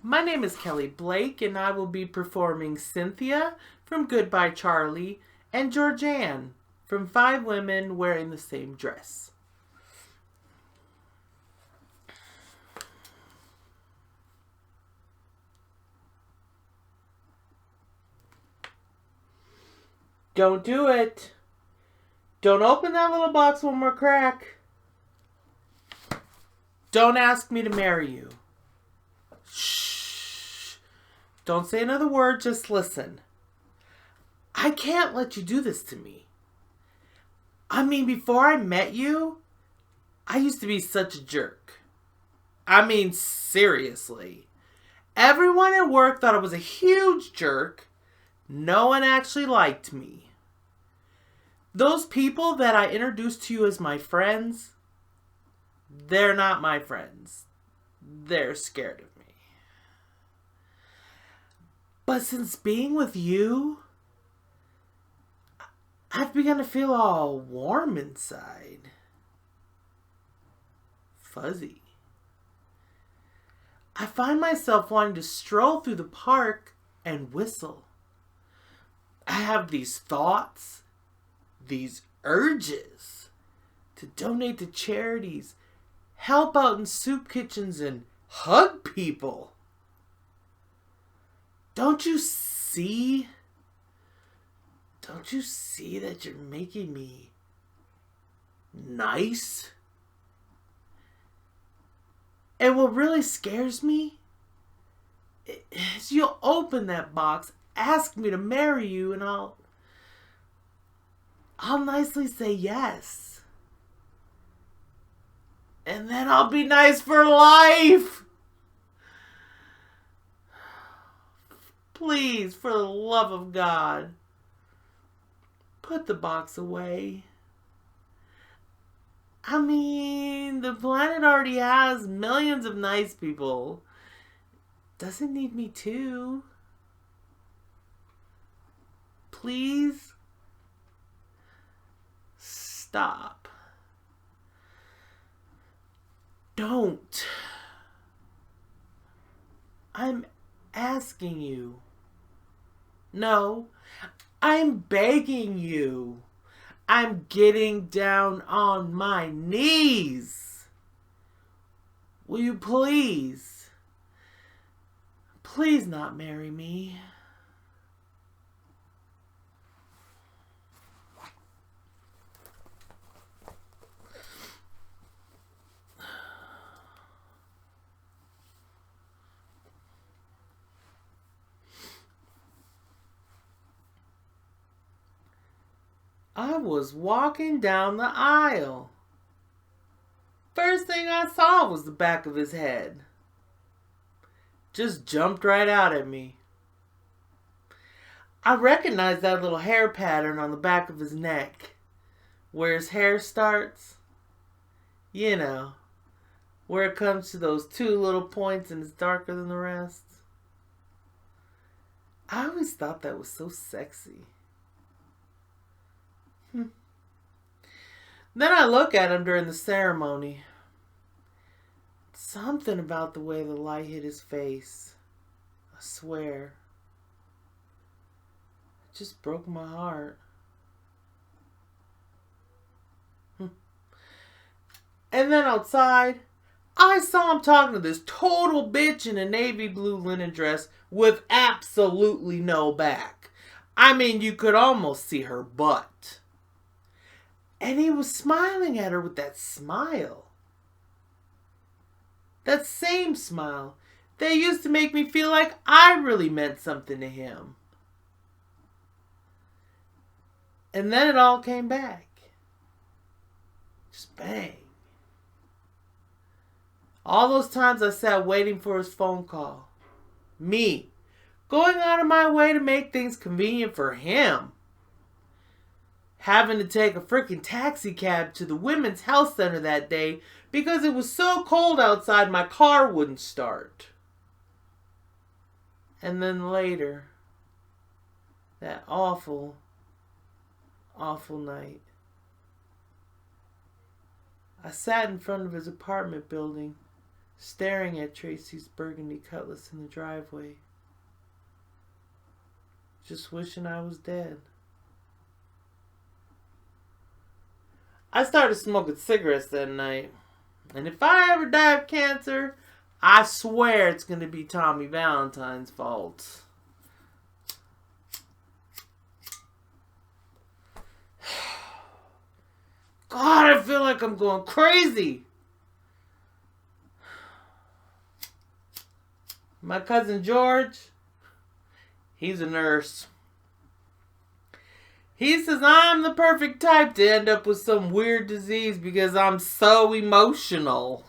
My name is Kelly Blake, and I will be performing Cynthia from Goodbye Charlie and Georgianne from Five Women Wearing the Same Dress. Don't do it. Don't open that little box one more crack. Don't ask me to marry you. Shh. Don't say another word, just listen. I can't let you do this to me. I mean, before I met you, I used to be such a jerk. I mean, seriously. Everyone at work thought I was a huge jerk. No one actually liked me. Those people that I introduced to you as my friends, they're not my friends. They're scared of me. But since being with you, I've begun to feel all warm inside. Fuzzy. I find myself wanting to stroll through the park and whistle. I have these thoughts, these urges to donate to charities, help out in soup kitchens, and hug people. Don't you see? Don't you see that you're making me nice? And what really scares me is you'll open that box, ask me to marry you, and I'll nicely say yes. And then I'll be nice for life. Please, for the love of God, put the box away. I mean, the planet already has millions of nice people. Doesn't need me too. Please stop. Don't. I'm asking you. No, I'm begging you. I'm getting down on my knees. Will you please not marry me? I was walking down the aisle. First thing I saw was the back of his head. Just jumped right out at me. I recognized that little hair pattern on the back of his neck, where his hair starts. You know, where it comes to those two little points and it's darker than the rest. I always thought that was so sexy. Then I look at him during the ceremony. Something about the way the light hit his face. I swear. It just broke my heart. And then outside, I saw him talking to this total bitch in a navy blue linen dress with absolutely no back. I mean, you could almost see her butt. And he was smiling at her with that smile. That same smile that used to make me feel like I really meant something to him. And then it all came back. Just bang. All those times I sat waiting for his phone call. Me, going out of my way to make things convenient for him. Having to take a freaking taxi cab to the women's health center that day because it was so cold outside my car wouldn't start. And then later, that awful, awful night, I sat in front of his apartment building, staring at Tracy's burgundy cutlass in the driveway. Just wishing I was dead. I started smoking cigarettes that night. And if I ever die of cancer, I swear it's going to be Tommy Valentine's fault. God, I feel like I'm going crazy. My cousin George, he's a nurse. He says I'm the perfect type to end up with some weird disease because I'm so emotional.